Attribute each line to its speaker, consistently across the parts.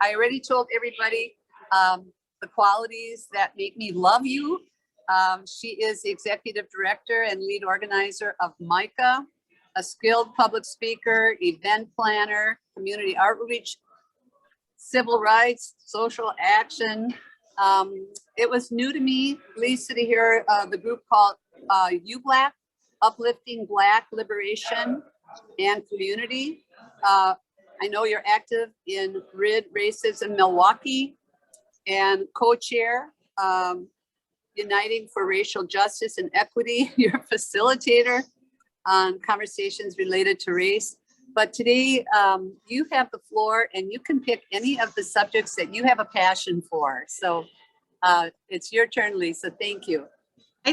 Speaker 1: I already told everybody the qualities that make me love you. She is the executive director and lead organizer of MICAH, a skilled public speaker, event planner, community outreach, civil rights, social action. It was new to me, Lisa, to hear the group called UBlack, Uplifting Black Liberation and Community. I know you're active in RID Racism Milwaukee and co-chair Uniting for Racial Justice and Equity. You're a facilitator on conversations related to race. But today you have the floor and you can pick any of the subjects that you have a passion for. So it's your turn, Lisa. Thank you.
Speaker 2: I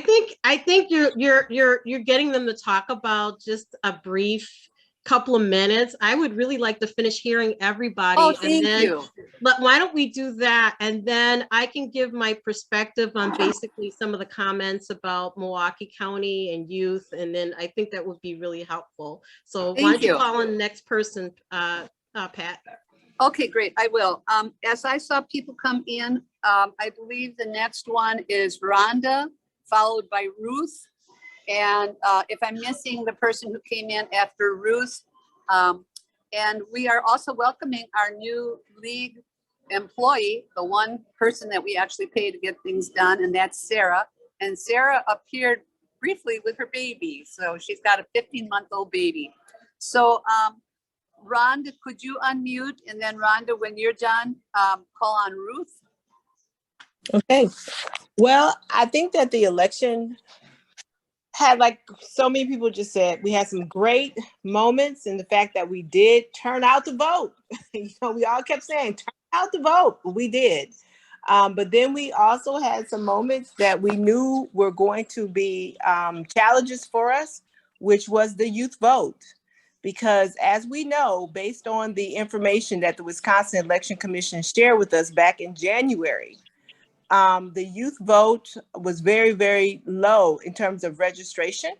Speaker 2: think you're getting them to talk about just a brief couple of minutes. I would really like to finish hearing everybody.
Speaker 1: Oh, thank you.
Speaker 2: But why don't we do that? And then I can give my perspective on basically some of the comments about Milwaukee County and youth. And then I think that would be really helpful. So why don't you call on the next person, Pat?
Speaker 1: Okay, great. I will. As I saw people come in, I believe the next one is Rhonda, followed by Ruth. And if I'm missing the person who came in after Ruth, and we are also welcoming our new league employee, the one person that we actually pay to get things done, and that's Sarah. And Sarah appeared briefly with her baby. So she's got a 15-month-old baby. So Rhonda, could you unmute? And then Rhonda, when you're done, call on Ruth.
Speaker 3: Okay. Well, I think that the election had, like so many people just said, we had some great moments in the fact that we did turn out to vote. You know, we all kept saying, turn out to vote. We did. But then we also had some moments that we knew were going to be challenges for us, which was the youth vote. Because as we know, based on the information that the Wisconsin Election Commission shared with us back in January, the youth vote was very, very low in terms of registration.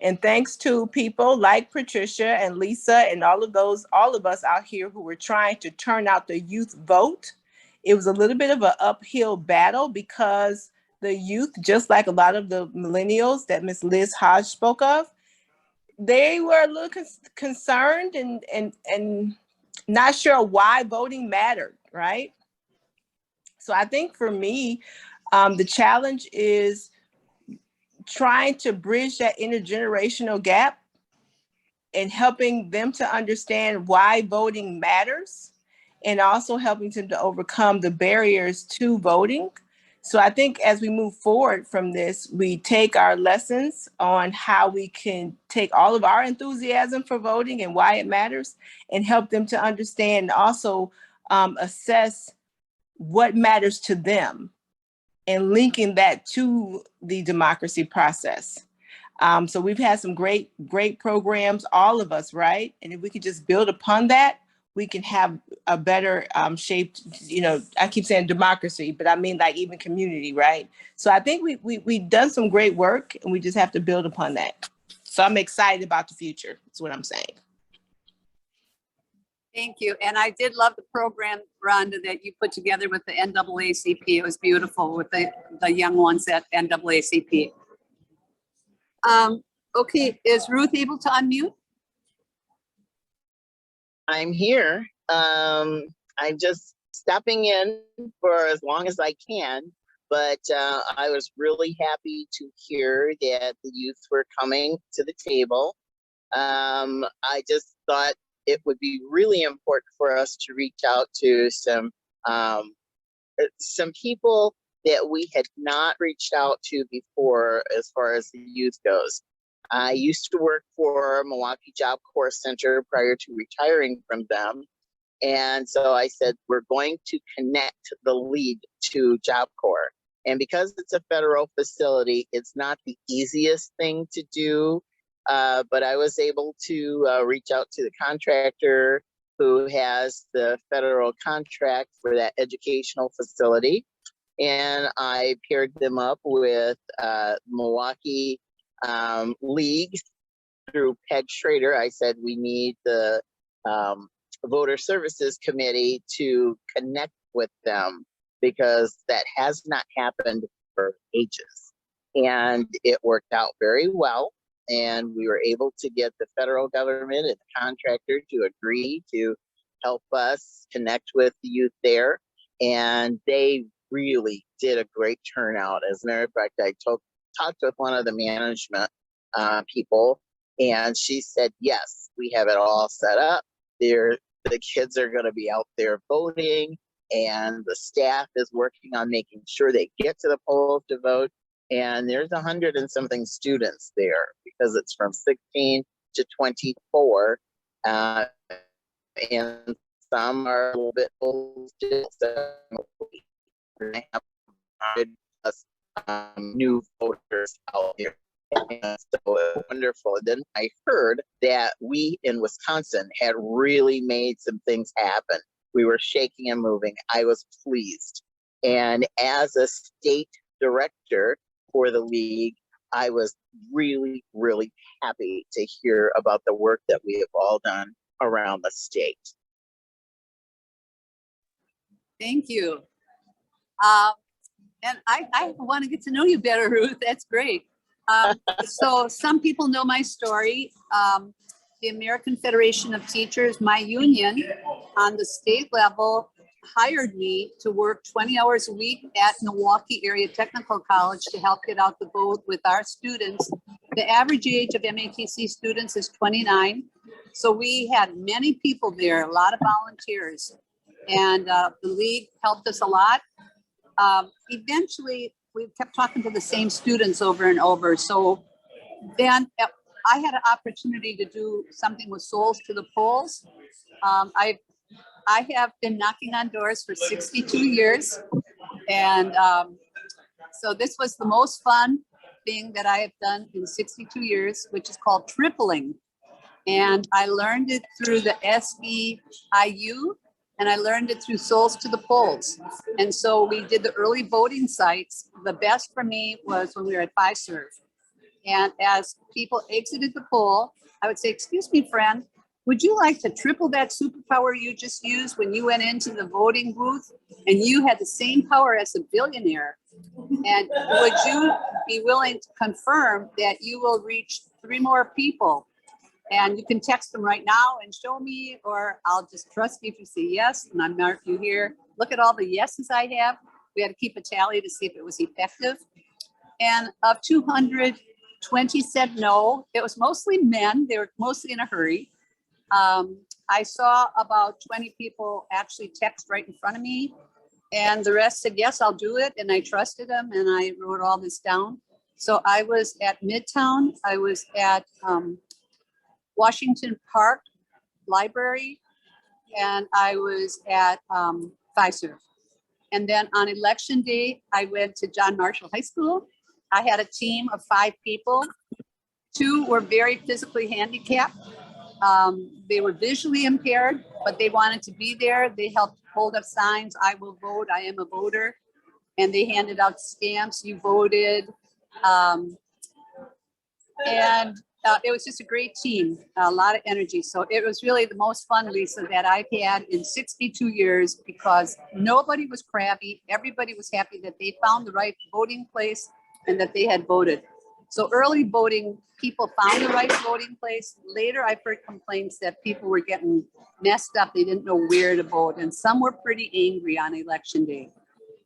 Speaker 3: And thanks to people like Patricia and Lisa and all of us out here who were trying to turn out the youth vote, it was a little bit of an uphill battle because the youth, just like a lot of the millennials that Ms. Liz Hodge spoke of, they were a little concerned and not sure why voting mattered, right? So I think for me, the challenge is trying to bridge that intergenerational gap and helping them to understand why voting matters and also helping them to overcome the barriers to voting. So I think as we move forward from this, we take our lessons on how we can take all of our enthusiasm for voting and why it matters and help them to understand and also assess what matters to them and linking that to the democracy process. So we've had some great programs, all of us, right? And if we could just build upon that, we can have a better shaped, you know, I keep saying democracy, but I mean like even community, right? So I think we've done some great work and we just have to build upon that. So I'm excited about the future, is what I'm saying.
Speaker 1: Thank you. And I did love the program, Rhonda, that you put together with the NAACP. It was beautiful with the young ones at NAACP. Okay, is Ruth able to unmute?
Speaker 4: I'm here. I'm just stepping in for as long as I can, but I was really happy to hear that the youth were coming to the table. I just thought it would be really important for us to reach out to some people that we had not reached out to before as far as the youth goes. I used to work for Milwaukee Job Corps Center prior to retiring from them. And so I said, we're going to connect the lead to Job Corps. And because it's a federal facility, it's not the easiest thing to do. But I was able to reach out to the contractor who has the federal contract for that educational facility. And I paired them up with Milwaukee League through Peg Schrader. I said, we need the Voter Services Committee to connect with them, because that has not happened for ages. And it worked out very well. And we were able to get the federal government and the contractor to agree to help us connect with the youth there. And they really did a great turnout. As a matter of fact, I talked with one of the management people, and she said, yes, we have it all set up. The kids are going to be out there voting, and the staff is working on making sure they get to the polls to vote. And there's 100 and something students there, because it's from 16 to 24. And some are a little bit old still. So I have 100 plus new voters out here. And so wonderful. And then I heard that we in Wisconsin had really made some things happen. We were shaking and moving. I was pleased. And as a state director for the league, I was really, really happy to hear about the work that we have all done around the state.
Speaker 1: Thank you. And I want to get to know you better, Ruth. That's great. So some people know my story. The American Federation of Teachers, my union on the state level, hired me to work 20 hours a week at Milwaukee Area Technical College to help get out the vote with our students. The average age of MATC students is 29. So we had many people there, a lot of volunteers, and the league helped us a lot. Eventually, we kept talking to the same students over and over. So then I had an opportunity to do something with Souls to the Polls. I have been knocking on doors for 62 years. And so this was the most fun thing that I have done in 62 years, which is called tripling. And I learned it through the SEIU, and I learned it through Souls to the Polls. And so we did the early voting sites. The best for me was when we were at Fiserv. And as people exited the poll, I would say, excuse me, friend, would you like to triple that superpower you just used when you went into the voting booth and you had the same power as a billionaire? And would you be willing to confirm that you will reach 3 more people? And you can text them right now and show me, or I'll just trust you if you say yes, and I mark you here. Look at all the yeses I have. We had to keep a tally to see if it was effective. And of 220 said no. It was mostly men. They were mostly in a hurry. I saw about 20 people actually text right in front of me, and the rest said, yes, I'll do it. And I trusted them, and I wrote all this down. So I was at Midtown. I was at Washington Park Library, and I was at Fiserv. And then on election day, I went to John Marshall High School. I had a team of 5 people. 2 were very physically handicapped. They were visually impaired, but they wanted to be there. They helped hold up signs, I will vote, I am a voter. And they handed out stamps, you voted. It was just a great team, a lot of energy. So it was really the most fun, Lisa, that I've had in 62 years, because nobody was crabby. Everybody was happy that they found the right voting place and that they had voted. So early voting, people found the right voting place. Later, I've heard complaints that people were getting messed up. They didn't know where to vote. And some were pretty angry on election day.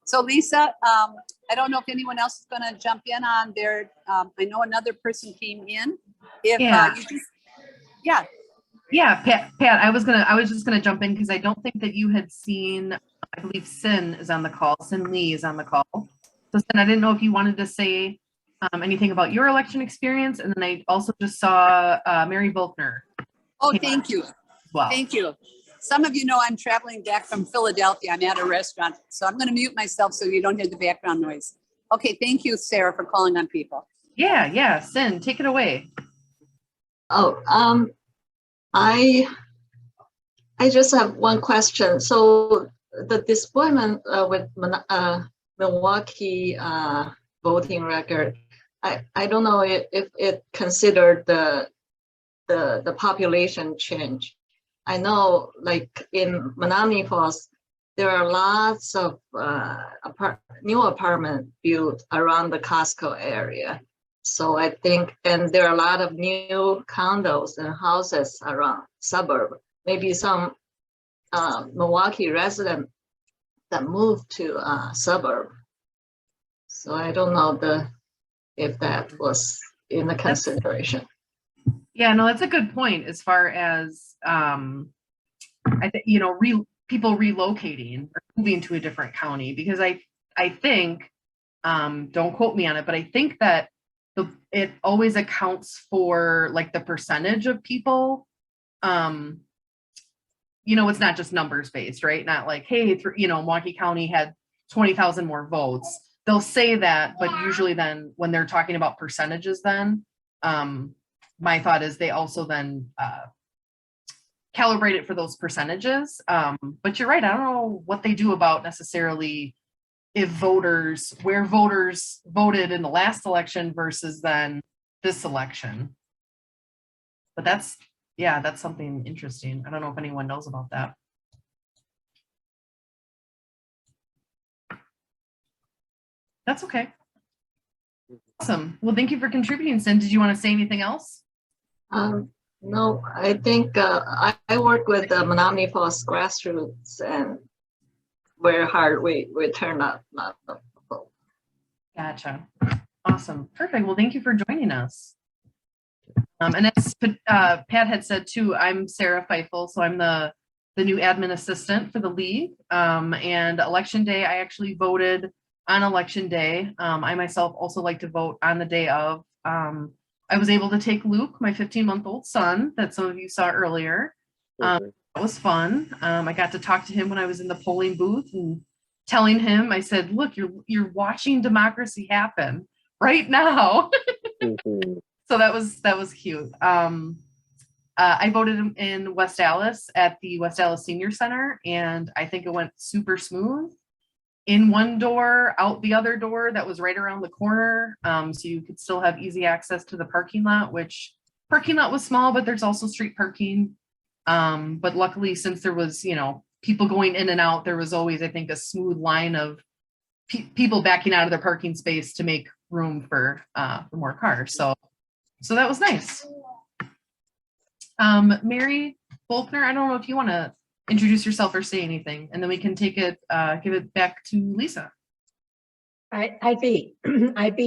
Speaker 1: So Lisa, I don't know if anyone else is going to jump in on there. I know another person came in. If
Speaker 5: Yeah, Pat, I was just gonna jump in because I don't think that you had seen, I believe Sin is on the call. Sin Lee is on the call. So Sin, I didn't know if you wanted to say anything about your election experience, and then I also just saw Mary Volkner.
Speaker 1: Oh, thank you.
Speaker 5: Wow.
Speaker 1: Thank you. Some of you know I'm traveling back from Philadelphia. I'm at a restaurant, so I'm going to mute myself so you don't hear the background noise. Okay, thank you, Sarah, for calling on people.
Speaker 5: Yeah, Sin, take it away.
Speaker 6: Oh, I just have one question. So the deployment with Milwaukee voting record, I don't know if it considered the population change. I know like in Menominee Falls, there are lots of new apartment built around the Costco area. So I think, and there are a lot of new condos and houses around suburb. Maybe some Milwaukee resident that moved to suburb. So I don't know if that was in the consideration.
Speaker 5: Yeah, no, that's a good point as far as I think, you know, people relocating or moving to a different county, because I think, don't quote me on it, but I think that it always accounts for like the percentage of people. You know, it's not just numbers based, right? Not like, hey, you know, Milwaukee County had 20,000 more votes. They'll say that, but usually then when they're talking about percentages, then my thought is they also then calibrate it for those percentages. But you're right. I don't know what they do about necessarily where voters voted in the last election versus then this election. But that's something interesting. I don't know if anyone knows about that. That's okay. Awesome. Well, thank you for contributing, Sin. Did you want to say anything else?
Speaker 6: No, I think I work with the Menominee Falls grassroots, and we're hard. We turn up.
Speaker 5: Gotcha. Awesome. Perfect. Well, thank you for joining us. And as Pat had said too, I'm Sarah Feifel, so I'm the new admin assistant for the league. And election day, I actually voted on election day. I myself also like to vote on the day of. I was able to take Luke, my 15-month-old son, that some of you saw earlier. That was fun. I got to talk to him when I was in the polling booth and telling him, I said, look, you're watching democracy happen right now. So that was cute. I voted in West Allis at the West Allis Senior Center, and I think it went super smooth. In one door, out the other door that was right around the corner. So you could still have easy access to the parking lot, which parking lot was small, but there's also street parking. But luckily, since there was, you know, people going in and out, there was always, I think, a smooth line of people backing out of their parking space to make room for more cars. So that was nice. Mary Faulkner, I don't know if you want to introduce yourself or say anything, and then we can take it, give it back to Lisa.
Speaker 7: I'd be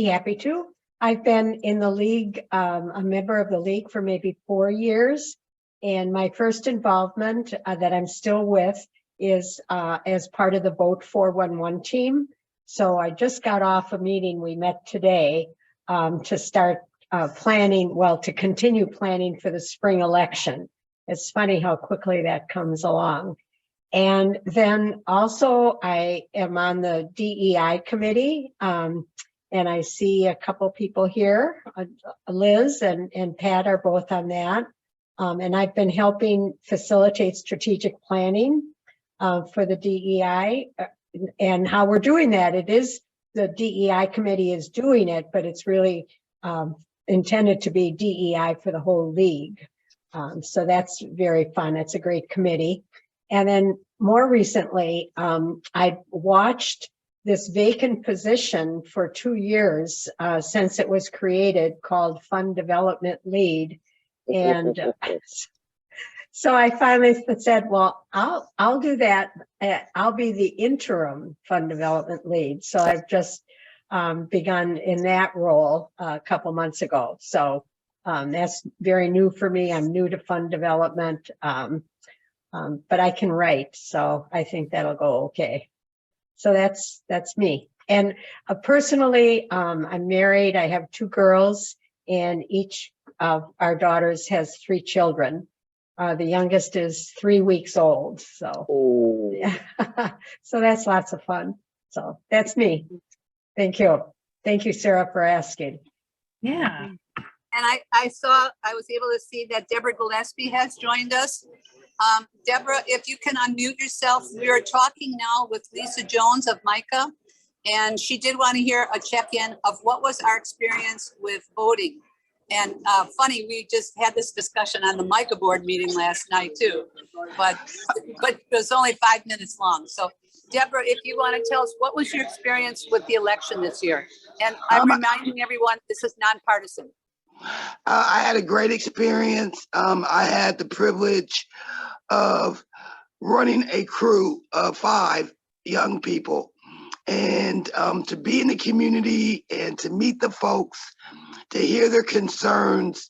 Speaker 7: happy to. I've been in the league, a member of the league for maybe 4 years. And my first involvement that I'm still with is as part of the Vote 411 team. So I just got off a meeting. We met today to start planning, to continue planning for the spring election. It's funny how quickly that comes along. And then also I am on the DEI committee, and I see a couple people here, Liz and Pat are both on that. And I've been helping facilitate strategic planning for the DEI and how we're doing that. It is the DEI committee is doing it, but it's really intended to be DEI for the whole league. So that's very fun. It's a great committee. And then more recently, I watched this vacant position for 2 years since it was created, called Fund Development Lead. And so I finally said, well, I'll do that. I'll be the interim Fund Development Lead. So I've just begun in that role a couple months ago. So that's very new for me. I'm new to fund development, but I can write, so I think that'll go okay. So that's me. And personally, I'm married. I have 2 girls, and each of our daughters has 3 children. The youngest is 3 weeks old, so so that's lots of fun. So that's me. Thank you. Thank you, Sarah, for asking.
Speaker 5: Yeah.
Speaker 1: And I was able to see that Deborah Gillespie has joined us. Deborah, if you can unmute yourself, we are talking now with Lisa Jones of MICAH, and she did want to hear a check-in of what was our experience with voting. And funny, we just had this discussion on the MICAH board meeting last night too, but it was only 5 minutes long. So Deborah, if you want to tell us, what was your experience with the election this year? And I'm reminding everyone, this is nonpartisan.
Speaker 8: I had a great experience. I had the privilege of running a crew of 5 young people, and to be in the community and to meet the folks, to hear their concerns.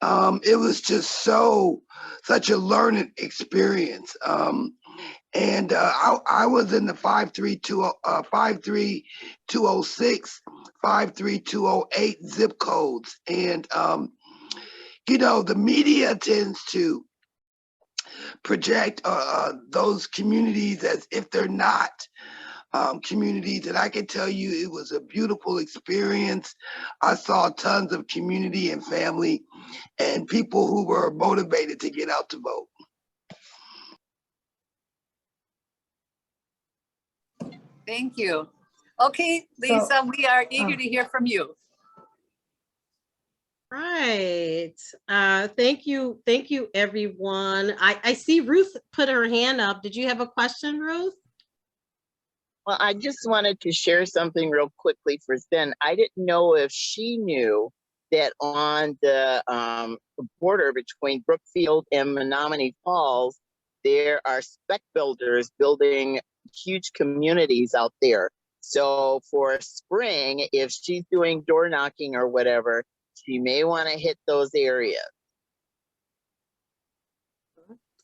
Speaker 8: It was just such a learning experience. And I was in the 53206, 53208 zip codes. And, you know, the media tends to project those communities as if they're not communities. And I can tell you it was a beautiful experience. I saw tons of community and family and people who were motivated to get out to vote.
Speaker 1: Thank you. Okay, Lisa, we are eager to hear from you.
Speaker 2: Right. Thank you, everyone. I see Ruth put her hand up. Did you have a question, Ruth?
Speaker 4: Well, I just wanted to share something real quickly for Zen. I didn't know if she knew that on the border between Brookfield and Menominee Falls, there are spec builders building huge communities out there. So for spring, if she's doing door knocking or whatever, she may want to hit those areas.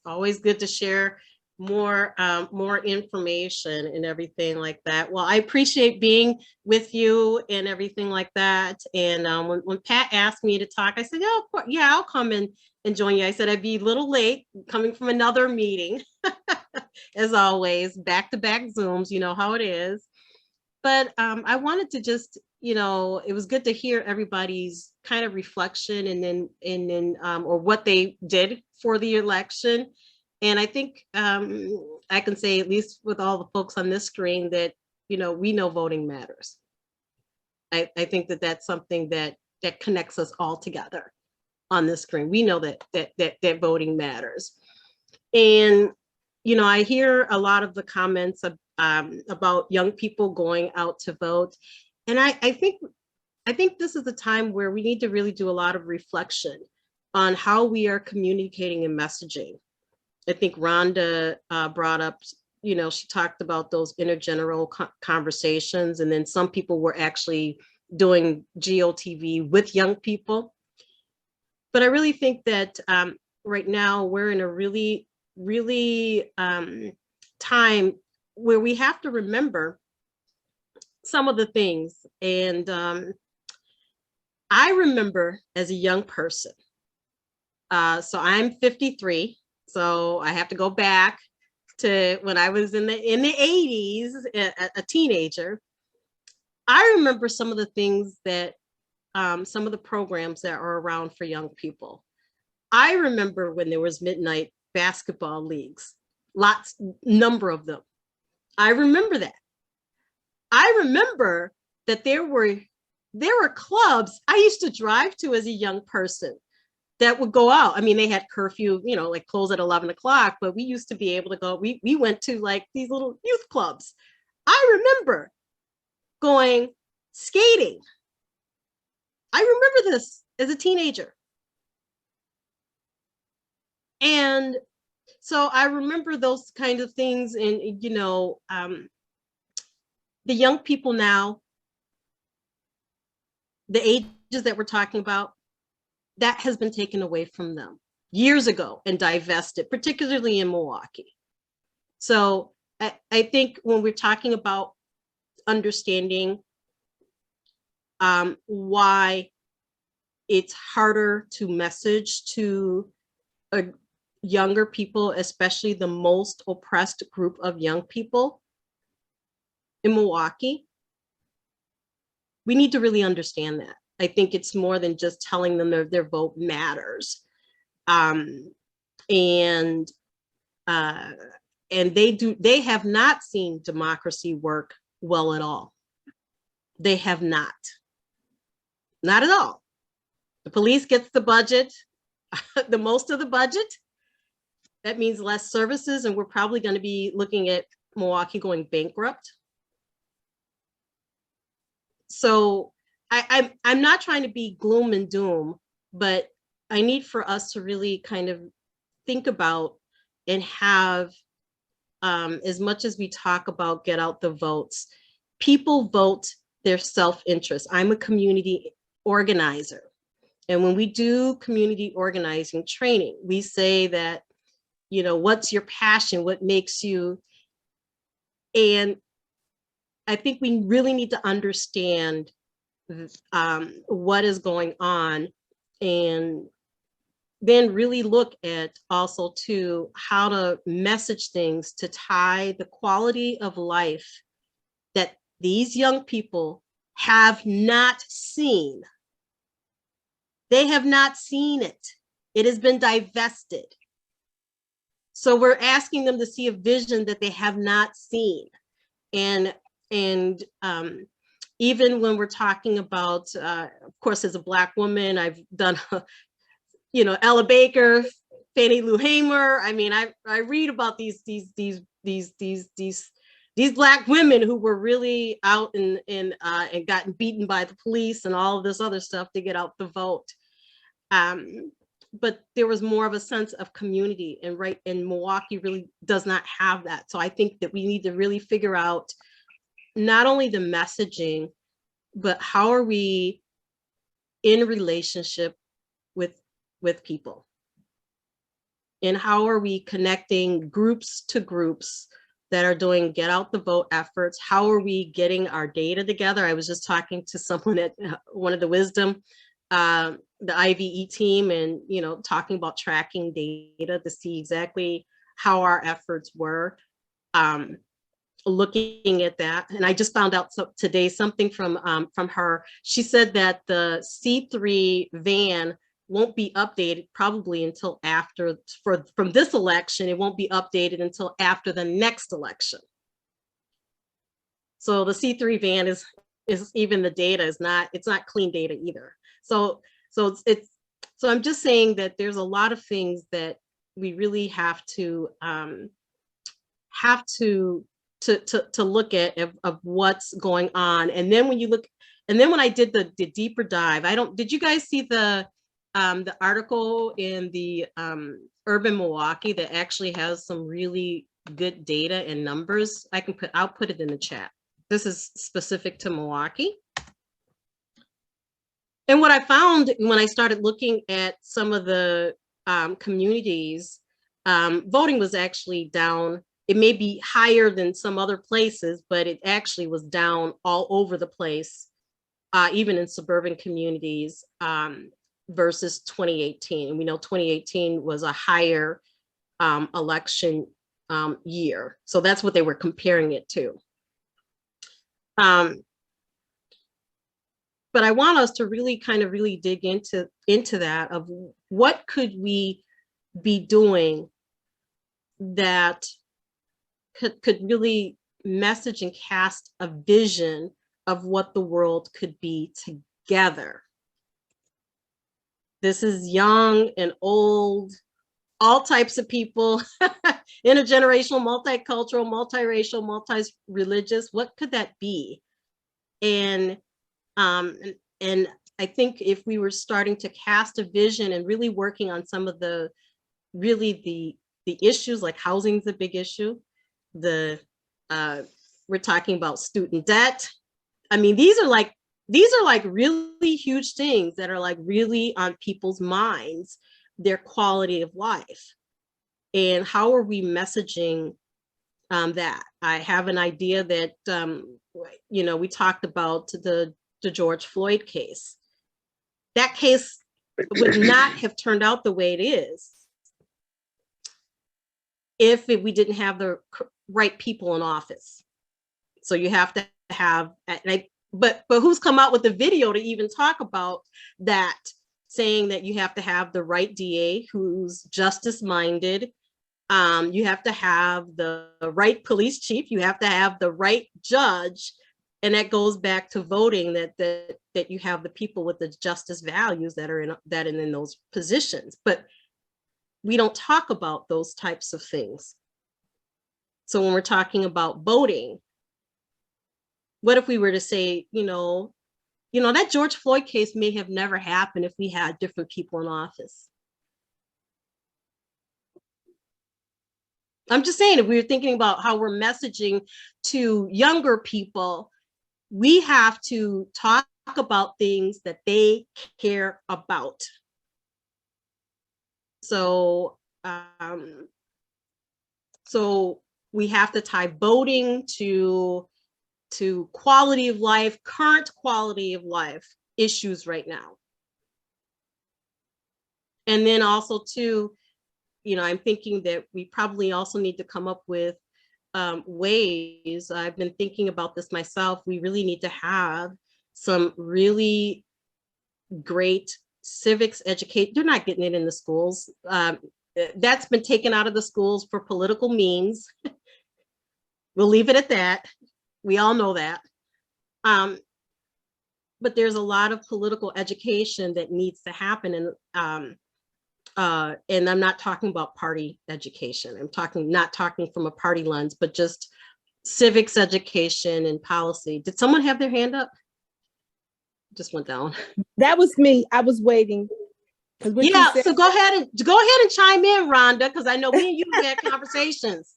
Speaker 2: Always good to share more information and everything like that. Well, I appreciate being with you and everything like that. And when Pat asked me to talk, I said, oh, yeah, I'll come and join you. I said I'd be a little late coming from another meeting, as always, back-to-back Zooms, you know how it is. But I wanted to just, you know, it was good to hear everybody's kind of reflection and then or what they did for the election. And I think I can say, at least with all the folks on this screen, that, you know, we know voting matters. I think that that's something that connects us all together on this screen. We know that voting matters. And, you know, I hear a lot of the comments about young people going out to vote. And I think this is the time where we need to really do a lot of reflection on how we are communicating and messaging. I think Rhonda brought up, you know, she talked about those intergenerational conversations, and then some people were actually doing GOTV with young people. But I really think that right now we're in a really time where we have to remember some of the things. And I remember as a young person, so I'm 53. So I have to go back to when I was in the 80s, a teenager. I remember some of the things that, some of the programs that are around for young people. I remember when there was midnight basketball leagues, number of them. I remember that. I remember that there were clubs I used to drive to as a young person that would go out. I mean, they had curfew, you know, like close at 11 o'clock, but we used to be able to go. We went to like these little youth clubs. I remember going skating. I remember this as a teenager. And so I remember those kinds of things. And, you know, the young people now, the ages that we're talking about, that has been taken away from them years ago and divested, particularly in Milwaukee. So I think when we're talking about understanding why it's harder to message to younger people, especially the most oppressed group of young people in Milwaukee, we need to really understand that. I think it's more than just telling them their vote matters. And they have not seen democracy work well at all. They have not at all. The police gets the budget, the most of the budget. That means less services, and we're probably going to be looking at Milwaukee going bankrupt. So I'm not trying to be gloom and doom, but I need for us to really kind of think about and have, as much as we talk about get out the votes, people vote their self-interest. I'm a community organizer. And when we do community organizing training, we say that, you know, what's your passion? What makes you? And I think we really need to understand what is going on, and then really look at also to how to message things to tie the quality of life that these young people have not seen. They have not seen it. It has been divested. So we're asking them to see a vision that they have not seen. And even when we're talking about, of course, as a Black woman, I've done, you know, Ella Baker, Fannie Lou Hamer. I mean, I read about these Black women who were really out and gotten beaten by the police and all of this other stuff to get out the vote. But there was more of a sense of community, and Milwaukee really does not have that. So I think that we need to really figure out not only the messaging, but how are we in relationship with people? And how are we connecting groups to groups that are doing get out the vote efforts? How are we getting our data together? I was just talking to someone at one of the Wisdom, the IVE team, and, you know, talking about tracking data to see exactly how our efforts were, looking at that. And I just found out today something from her. She said that the C3 van won't be updated probably until after, from this election, it won't be updated until after the next election. So the C3 van is even the data is not, it's not clean data either. So I'm just saying that there's a lot of things that we really have to look at of what's going on. And then when you look, and then when I did the deeper dive, did you guys see the article in the Urban Milwaukee that actually has some really good data and numbers? I'll put it in the chat. This is specific to Milwaukee. And what I found when I started looking at some of the communities, voting was actually down. It may be higher than some other places, but it actually was down all over the place, even in suburban communities, versus 2018. And we know 2018 was a higher election year. So that's what they were comparing it to. But I want us to really kind of really dig into that of what could we be doing that could really message and cast a vision of what the world could be together. This is young and old, all types of people, intergenerational, multicultural, multiracial, multi-religious. What could that be? And I think if we were starting to cast a vision and really working on some of the issues, like housing is a big issue. We're talking about student debt. I mean, these are like really huge things that are like really on people's minds, their quality of life. And how are we messaging that? I have an idea that, you know, we talked about the George Floyd case. That case would not have turned out the way it is if we didn't have the right people in office. So you have to have, but who's come out with the video to even talk about that, saying that you have to have the right DA who's justice minded. You have to have the right police chief. You have to have the right judge And that goes back to voting, that you have the people with the justice values that are in those positions. But we don't talk about those types of things. So when we're talking about voting, what if we were to say, that George Floyd case may have never happened if we had different people in office. I'm just saying, if we were thinking about how we're messaging to younger people, we have to talk about things that they care about. So, so we have to tie voting to quality of life, current quality of life issues right now. And then also too, I'm thinking that we probably also need to come up with ways. I've been thinking about this myself. We really need to have some really great civics educate. They're not getting it in the schools. That's been taken out of the schools for political means. We'll leave it at that. We all know that. But there's a lot of political education that needs to happen. And I'm not talking about party education. Not talking from a party lens, but just civics education and policy. Did someone have their hand up? Just went down.
Speaker 3: That was me. I was waiting.
Speaker 2: Yeah, so go ahead and chime in, Rhonda, because I know me and you had conversations.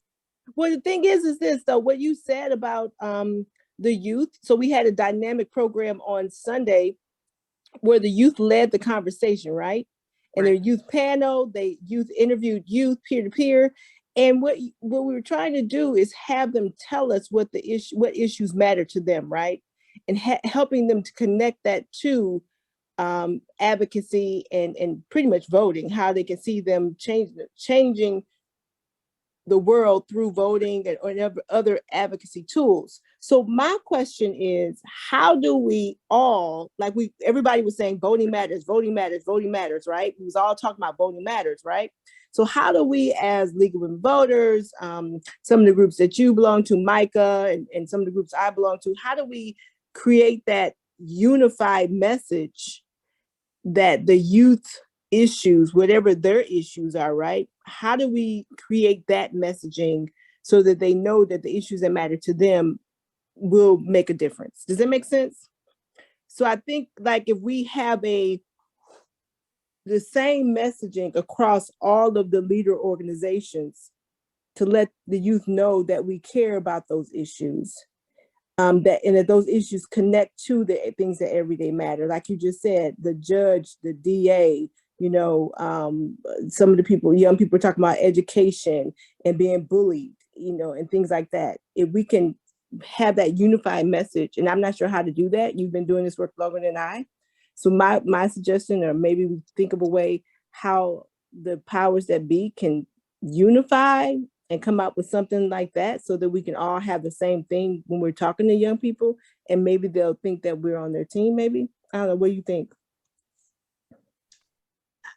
Speaker 3: Well, the thing is this though, what you said about the youth. So we had a dynamic program on Sunday where the youth led the conversation, right? And their youth panel, youth interviewed youth peer to peer. And what we were trying to do is have them tell us what issues matter to them, right? And helping them to connect that to advocacy and pretty much voting, how they can see them changing the world through voting and other advocacy tools. So my question is, how do we all, everybody was saying voting matters, voting matters, voting matters, right? We was all talking about voting matters, right? So how do we, as League of Women Voters, some of the groups that you belong to, MICAH, and some of the groups I belong to, how do we create that unified message that the youth issues, whatever their issues are, right? How do we create that messaging so that they know that the issues that matter to them will make a difference? Does that make sense? So I think if we have the same messaging across all of the leader organizations to let the youth know that we care about those issues, that those issues connect to the things that everyday matter. Like you just said, the judge, the DA, some of the young people are talking about education and being bullied, and things like that. If we can have that unified message, and I'm not sure how to do that. You've been doing this work longer than I. So my suggestion, or maybe we think of a way how the powers that be can unify and come up with something like that so that we can all have the same thing when we're talking to young people, and maybe they'll think that we're on their team, maybe. I don't know, what do you think?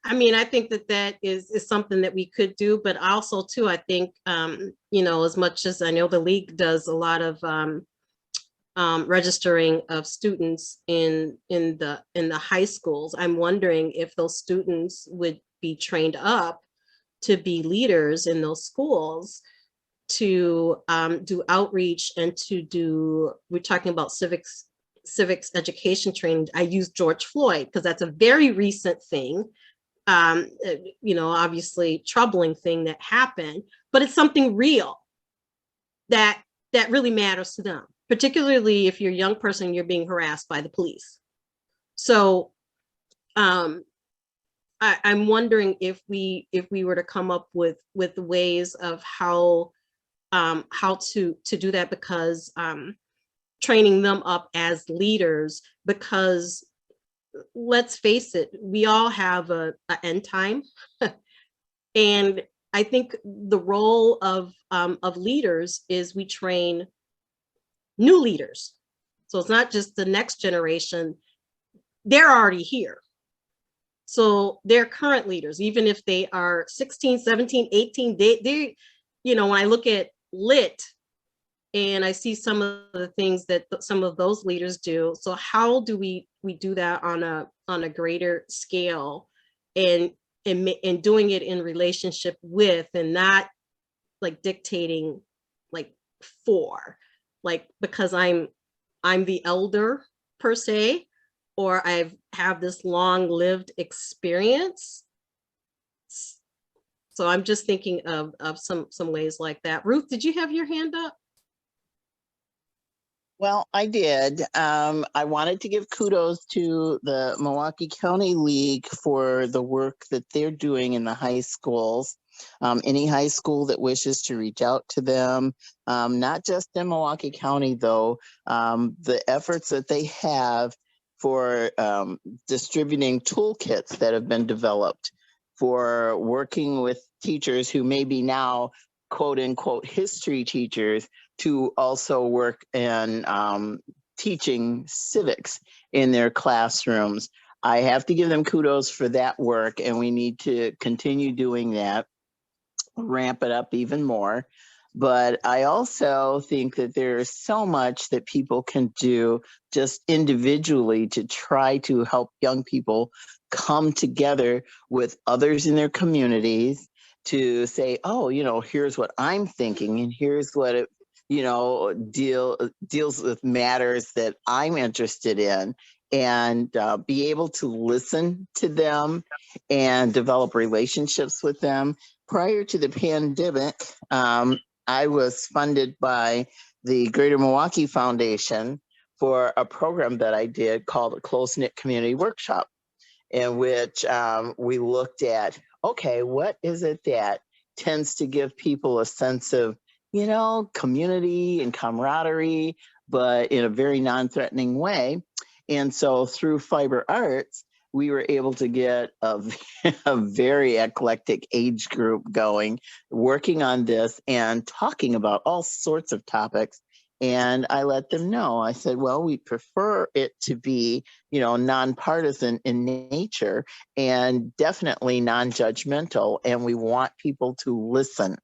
Speaker 2: I mean, I think that is something that we could do, but also too, I think, as much as I know the League does a lot of registering of students in the high schools, I'm wondering if those students would be trained up to be leaders in those schools, to do outreach and we're talking about civics education training. I use George Floyd because that's a very recent thing. Obviously troubling thing that happened, but it's something real that really matters to them, particularly if you're a young person, you're being harassed by the police. So I'm wondering if we were to come up with ways of how to do that, because training them up as leaders, because let's face it, we all have a end time. And I think the role of leaders is we train new leaders. So it's not just the next generation, they're already here. So they're current leaders, even if they are 16, 17, 18, they when I look at LIT, And I see some of the things that some of those leaders do. So how do we do that on a greater scale, and doing it in relationship with, and not like dictating like for, like, because I'm the elder per se, or I've have this long lived experience. So I'm just thinking of some ways like that. Ruth, did you have your hand up?
Speaker 4: Well, I did. I wanted to give kudos to the Milwaukee County League for the work that they're doing in the high schools. Any high school that wishes to reach out to them, not just in Milwaukee County, though, the efforts that they have for distributing toolkits that have been developed for working with teachers who may be now quote unquote history teachers, to also work in teaching civics in their classrooms. I have to give them kudos for that work, and we need to continue doing that, ramp it up even more. But I also think that there's so much that people can do just individually to try to help young people come together with others in their communities to say, oh, here's what I'm thinking, and here's what it, deals with matters that I'm interested in, and be able to listen to them and develop relationships with them. Prior to the pandemic, I was funded by the Greater Milwaukee Foundation for a program that I did called a Close Knit Community Workshop, in which we looked at, okay, what is it that tends to give people a sense of, community and camaraderie, but in a very non-threatening way. And so through Fiber Arts, we were able to get a very eclectic age group going, working on this and talking about all sorts of topics. And I let them know, I said, well, we prefer it to be, nonpartisan in nature and definitely non-judgmental. And we want people to listen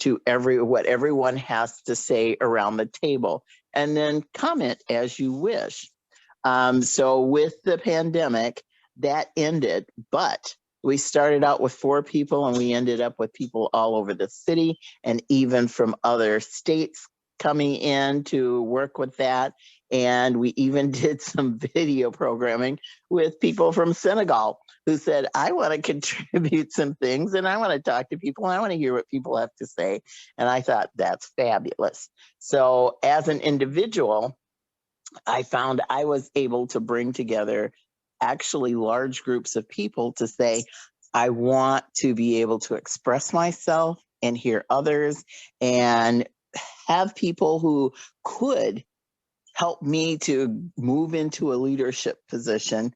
Speaker 4: to what everyone has to say around the table, and then comment as you wish. So with the pandemic, that ended, but we started out with 4 people, and we ended up with people all over the city and even from other states coming in to work with that. And we even did some video programming with people from Senegal who said, I want to contribute some things, and I want to talk to people, and I want to hear what people have to say. And I thought, that's fabulous. So as an individual, I found I was able to bring together actually large groups of people to say, I want to be able to express myself and hear others, and have people who could help me to move into a leadership position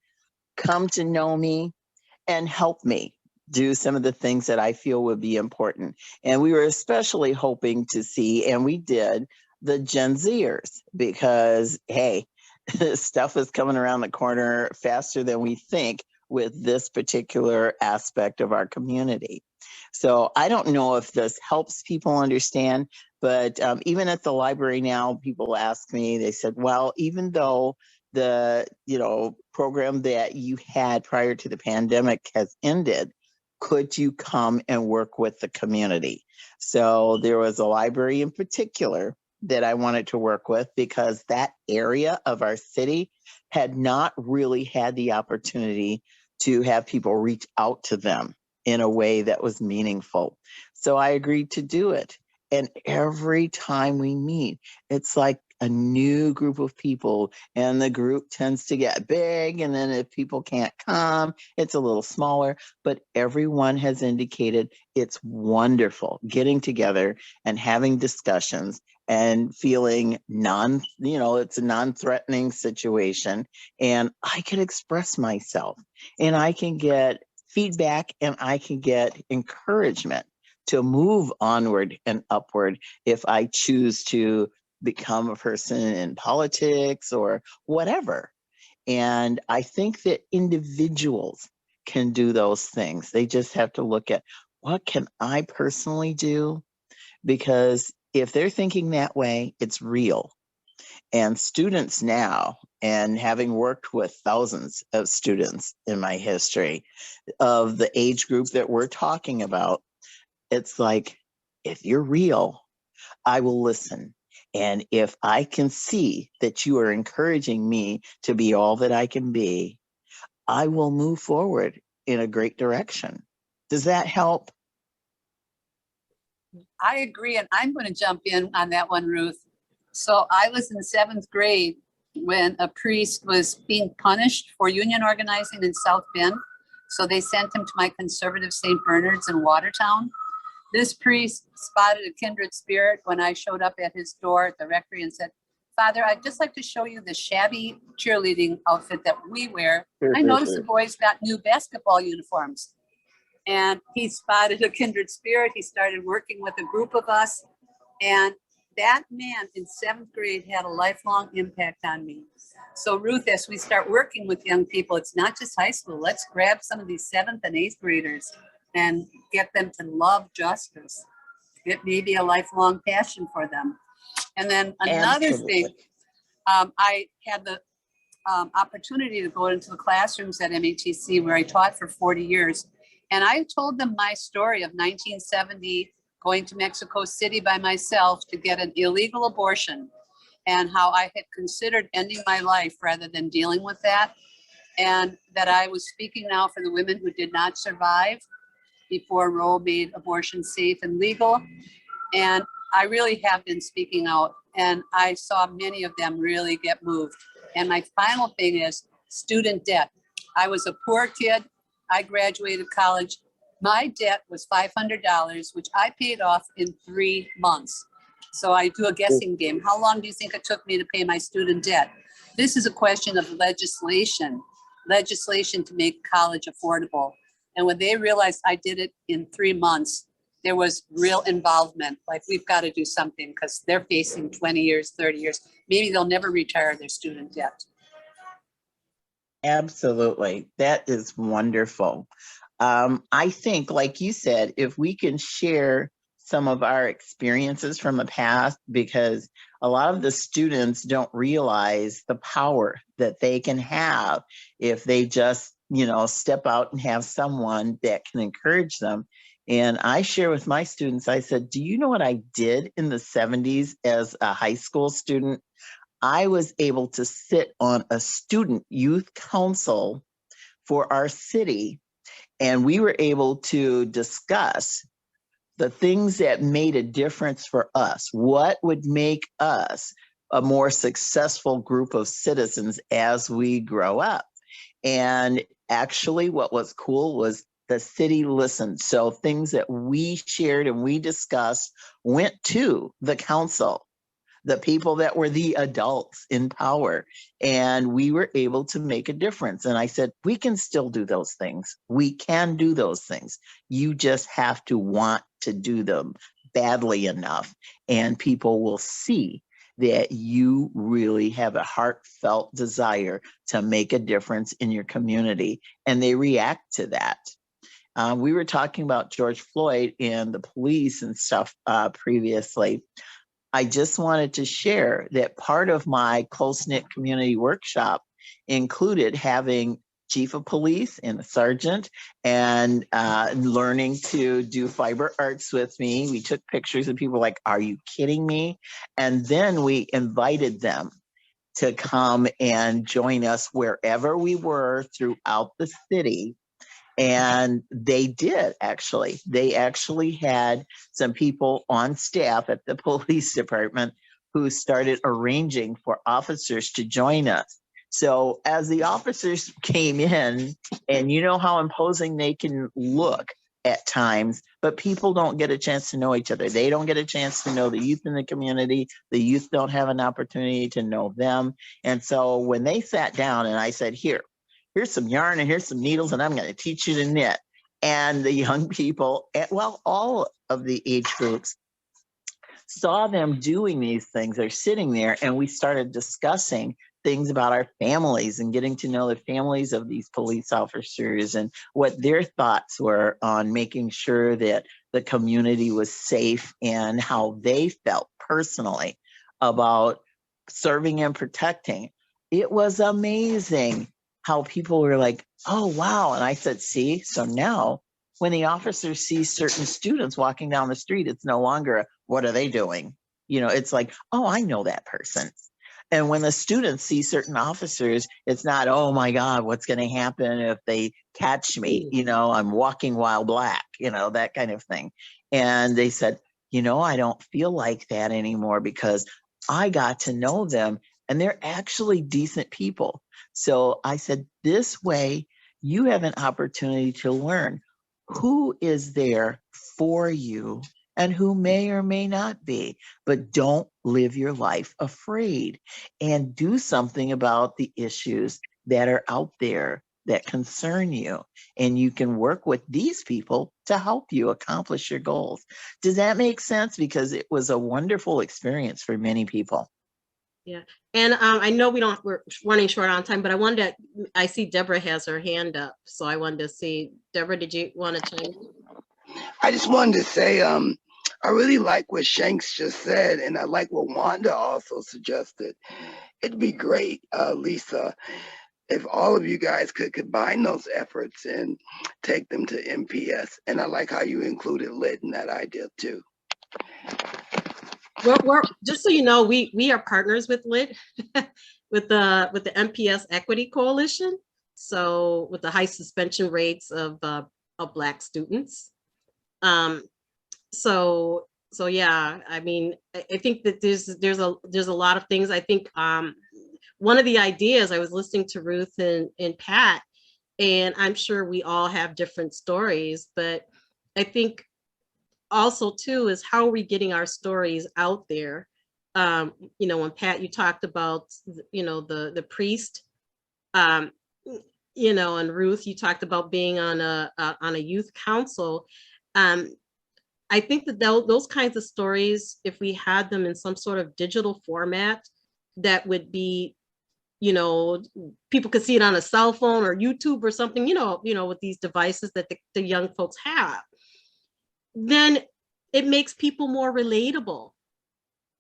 Speaker 4: come to know me and help me do some of the things that I feel would be important. And we were especially hoping to see, and we did, the Gen Zers, because, hey, stuff is coming around the corner faster than we think with this particular aspect of our community. So I don't know if this helps people understand, but even at the library now, people ask me, they said, well, even though the program that you had prior to the pandemic has ended, could you come and work with the community? So there was a library in particular that I wanted to work with, because that area of our city had not really had the opportunity to have people reach out to them in a way that was meaningful. So I agreed to do it. And every time we meet, it's like a new group of people, and the group tends to get big. And then if people can't come, it's a little smaller, but everyone has indicated it's wonderful getting together and having discussions and feeling it's a non-threatening situation. And I can express myself, and I can get feedback, and I can get encouragement to move onward and upward if I choose to become a person in politics or whatever. And I think that individuals can do those things. They just have to look at, what can I personally do? Because if they're thinking that way, it's real. And students now, and having worked with thousands of students in my history of the age group that we're talking about, it's like, if you're real, I will listen. And if I can see that you are encouraging me to be all that I can be, I will move forward in a great direction. Does that help?
Speaker 1: I agree, and I'm going to jump in on that one, Ruth. So I was in 7th grade when a priest was being punished for union organizing in South Bend. So they sent him to my conservative St. Bernard's in Watertown. This priest spotted a kindred spirit when I showed up at his door at the rectory and said, "Father, I'd just like to show you the shabby cheerleading outfit that we wear. I noticed the boys got new basketball uniforms." And he spotted a kindred spirit. He started working with a group of us. And that man in 7th grade had a lifelong impact on me. So Ruth, as we start working with young people, it's not just high school. Let's grab some of these 7th and 8th graders and get them to love justice. It may be a lifelong passion for them. And then another thing, I had the opportunity to go into the classrooms at MATC where I taught for 40 years. And I told them my story of 1970, going to Mexico City by myself to get an illegal abortion, and how I had considered ending my life rather than dealing with that. And that I was speaking now for the women who did not survive before Roe made abortion safe and legal. And I really have been speaking out, and I saw many of them really get moved. And my final thing is student debt. I was a poor kid. I graduated college. My debt was $500, which I paid off in 3 months. So I do a guessing game. How long do you think it took me to pay my student debt? This is a question of legislation to make college affordable. And when they realized I did it in 3 months, there was real involvement. Like, we've got to do something because they're facing 20 years, 30 years. Maybe they'll never retire their student debt.
Speaker 4: Absolutely. That is wonderful. I think, like you said, if we can share some of our experiences from the past, because a lot of the students don't realize the power that they can have if they just, step out and have someone that can encourage them. And I share with my students, I said, do you know what I did in the 70s as a high school student? I was able to sit on a student youth council for our city, and we were able to discuss the things that made a difference for us. What would make us a more successful group of citizens as we grow up? And actually, what was cool was the city listened. So things that we shared and we discussed went to the council, the people that were the adults in power, and we were able to make a difference. And I said, we can still do those things. We can do those things. You just have to want to do them badly enough, and people will see that you really have a heartfelt desire to make a difference in your community, and they react to that. We were talking about George Floyd and the police and stuff previously. I just wanted to share that part of my close-knit community workshop included having chief of police and a sergeant and learning to do fiber arts with me. We took pictures and people were like, are you kidding me? And then we invited them to come and join us wherever we were throughout the city. And they did, actually. They actually had some people on staff at the police department who started arranging for officers to join us. So as the officers came in, and you know how imposing they can look at times, but people don't get a chance to know each other. They don't get a chance to know the youth in the community. The youth don't have an opportunity to know them. And so when they sat down and I said, here's some yarn and here's some needles, and I'm going to teach you to knit. And the young people, well, all of the age groups saw them doing these things. They're sitting there, and we started discussing things about our families and getting to know the families of these police officers and what their thoughts were on making sure that the community was safe and how they felt personally about serving and protecting. It was amazing how people were like, oh, wow. And I said, see, so now when the officers see certain students walking down the street, it's no longer, what are they doing? You know, it's like, oh, I know that person. And when the students see certain officers, it's not, oh my God, what's going to happen if they catch me? You know, I'm walking while black, you know, that kind of thing. And they said, you know, I don't feel like that anymore because I got to know them and they're actually decent people. So I said, this way you have an opportunity to learn who is there for you and who may or may not be, but don't live your life afraid and do something about the issues that are out there that concern you. And you can work with these people to help you accomplish your goals. Does that make sense? Because it was a wonderful experience for many people.
Speaker 2: Yeah. And I know we're running short on time, but I see Deborah has her hand up. So I wanted to see, Deborah, did you want to chime in?
Speaker 8: I just wanted to say, I really like what Shanks just said, and I like what Wanda also suggested. It'd be great, Lisa, if all of you guys could combine those efforts and take them to MPS. And I like how you included Lit in that idea too.
Speaker 2: We're just so you know, we are partners with Lit, with the MPS Equity Coalition. So with the high suspension rates of Black students. So yeah, I mean, I think that there's a lot of things. I think one of the ideas, I was listening to Ruth and Pat, and I'm sure we all have different stories, but I think also too is how are we getting our stories out there? You know, when Pat, you talked about, you know, the priest, you know, and Ruth, you talked about being on a youth council. I think that those kinds of stories, if we had them in some sort of digital format, that would be, you know, people could see it on a cell phone or YouTube or something, you know, with these devices that the young folks have, then it makes people more relatable.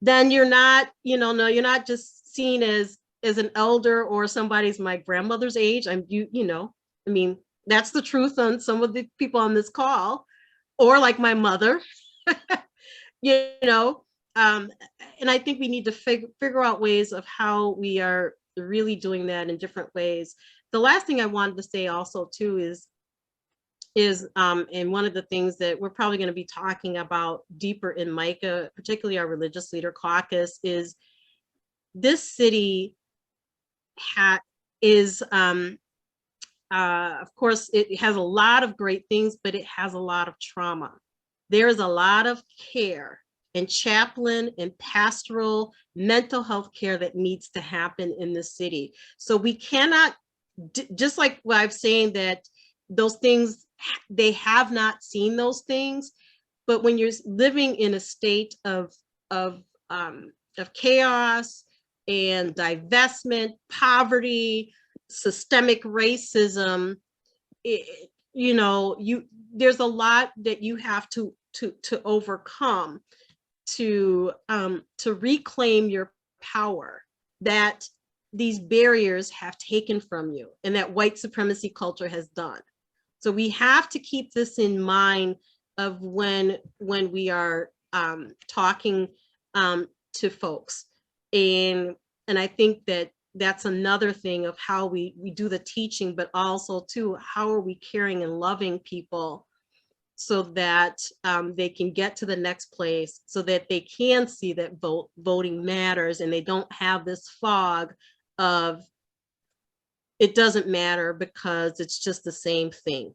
Speaker 2: Then you're not, you know, no, you're not just seen as an elder or somebody's my grandmother's age. You know, I mean, that's the truth on some of the people on this call, or like my mother, you know. And I think we need to figure out ways of how we are really doing that in different ways. The last thing I wanted to say also too is and one of the things that we're probably going to be talking about deeper in MICAH, particularly our Religious Leader Caucus, is this city is of course, it has a lot of great things, but it has a lot of trauma. There is a lot of care and chaplain and pastoral mental health care that needs to happen in the city. So we cannot, just like what I'm saying, that those things, they have not seen those things, but when you're living in a state of chaos and divestment, poverty, systemic racism, you know, there's a lot that you have to overcome to reclaim your power that these barriers have taken from you and that white supremacy culture has done. So we have to keep this in mind of when we are talking to folks. And I think that that's another thing of how we do the teaching, but also too, how are we caring and loving people so that they can get to the next place, so that they can see that voting matters and they don't have this fog of it doesn't matter because it's just the same thing.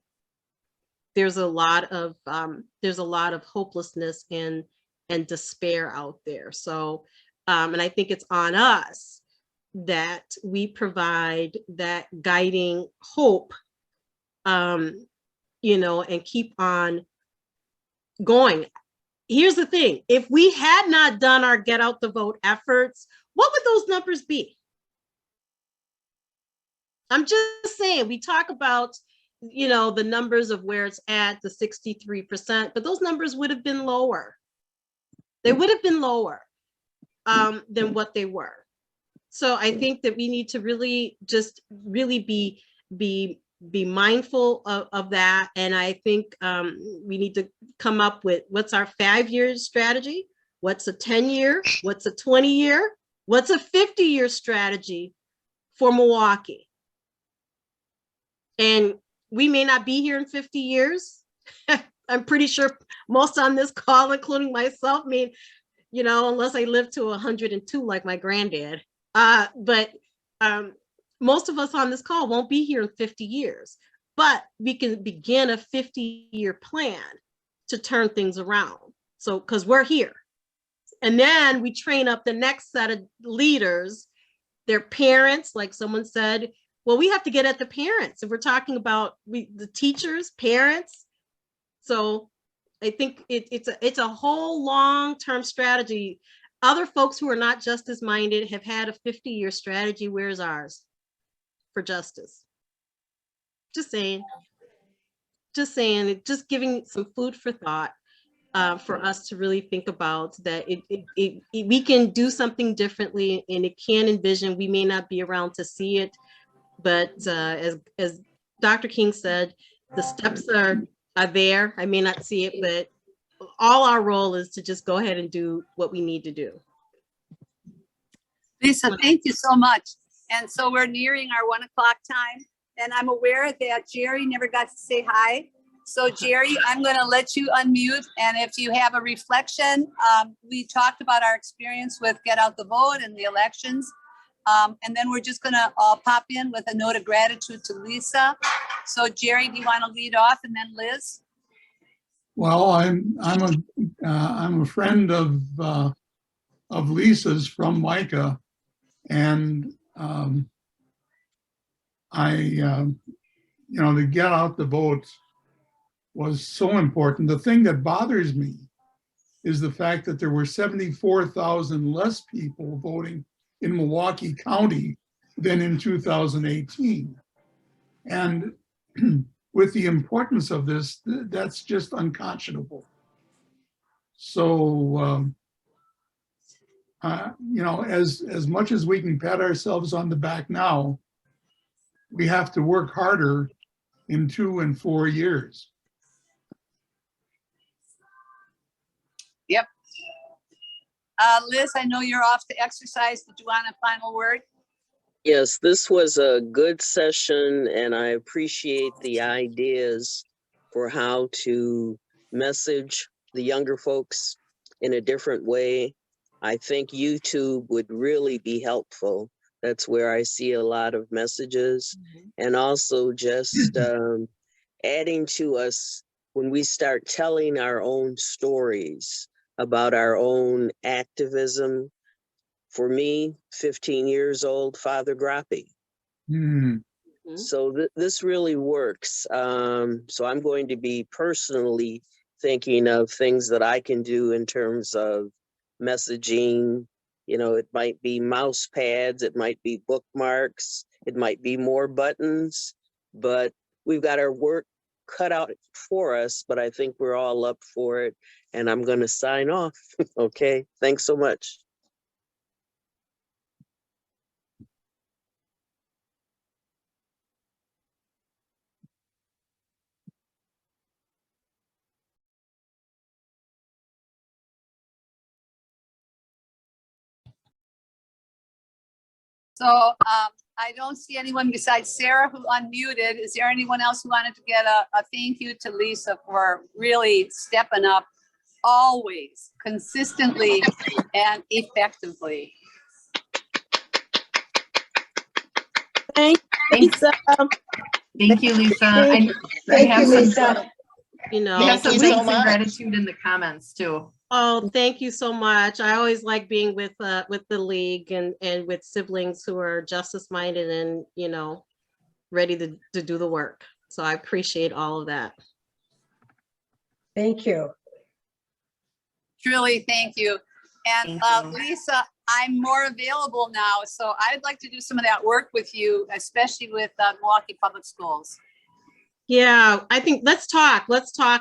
Speaker 2: There's a lot of hopelessness and despair out there. So, and I think it's on us that we provide that guiding hope, you know, and keep on going. Here's the thing: if we had not done our Get Out the Vote efforts, what would those numbers be? I'm just saying, we talk about the numbers of where it's at, the 63%, but those numbers would have been lower. They would have been lower than what they were. So I think that we need to really be mindful of that. And I think we need to come up with what's our 5-year strategy, what's a 10-year, what's a 20-year, what's a 50-year strategy for Milwaukee. And we may not be here in 50 years. I'm pretty sure most on this call, including myself, unless I live to 102 like my granddad. But most of us on this call won't be here in 50 years, but we can begin a 50-year plan to turn things around. So, because we're here. And then we train up the next set of leaders, their parents, like someone said, well, we have to get at the parents. If we're talking about the teachers, parents. So I think it's a whole long-term strategy. Other folks who are not justice-minded have had a 50-year strategy. Where's ours for justice? Just saying, just giving some food for thought for us to really think about that we can do something differently, and it can envision. We may not be around to see it, but as Dr. King said, the steps are there. I may not see it, but all our role is to just go ahead and do what we need to do.
Speaker 1: Lisa, thank you so much. And so we're nearing our 1 o'clock time, and I'm aware that Jerry never got to say hi. So Jerry, I'm going to let you unmute. And if you have a reflection, we talked about our experience with Get Out the Vote and the elections. And then we're just going to all pop in with a note of gratitude to Lisa. So Jerry, do you want to lead off, and then Liz?
Speaker 9: Well, I'm a friend of Lisa's from MICAH, and to get out the vote was so important. The thing that bothers me is the fact that there were 74,000 less people voting in Milwaukee County than in 2018. And with the importance of this, that's just unconscionable. So, as much as we can pat ourselves on the back now, we have to work harder in 2 and 4 years.
Speaker 1: Yep. Liz, I know you're off to exercise. Did you want a final word?
Speaker 10: Yes, this was a good session, and I appreciate the ideas for how to message the younger folks in a different way. I think YouTube would really be helpful. That's where I see a lot of messages, and also just adding to us when we start telling our own stories about our own activism. For me, 15 years old, Father Grappi. So this really works. So I'm going to be personally thinking of things that I can do in terms of messaging. It might be mouse pads, it might be bookmarks, it might be more buttons, but we've got our work cut out for us, but I think we're all up for it, and I'm going to sign off. Okay, thanks so much.
Speaker 1: So I don't see anyone besides Sarah who unmuted. Is there anyone else who wanted to get a thank you to Lisa for really stepping up always, consistently, and effectively?
Speaker 3: Thank you, Lisa.
Speaker 5: Thank you, Lisa.
Speaker 7: Thank you, Lisa.
Speaker 5: We have some
Speaker 4: you so
Speaker 5: links and
Speaker 4: much.
Speaker 5: gratitude in the comments too.
Speaker 2: Oh, thank you so much. I always like being with the league and with siblings who are justice minded and, ready to do the work. So I appreciate all of that.
Speaker 7: Thank you.
Speaker 1: Truly, thank you. And
Speaker 5: Thank you.
Speaker 1: Lisa, I'm more available now, so I'd like to do some of that work with you, especially with Milwaukee Public Schools.
Speaker 2: Yeah, I think let's talk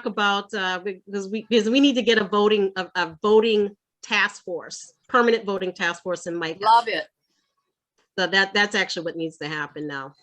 Speaker 2: about because we need to get a voting task force, permanent voting task force in MICAH.
Speaker 1: Love it.
Speaker 2: So that's actually what needs to happen now.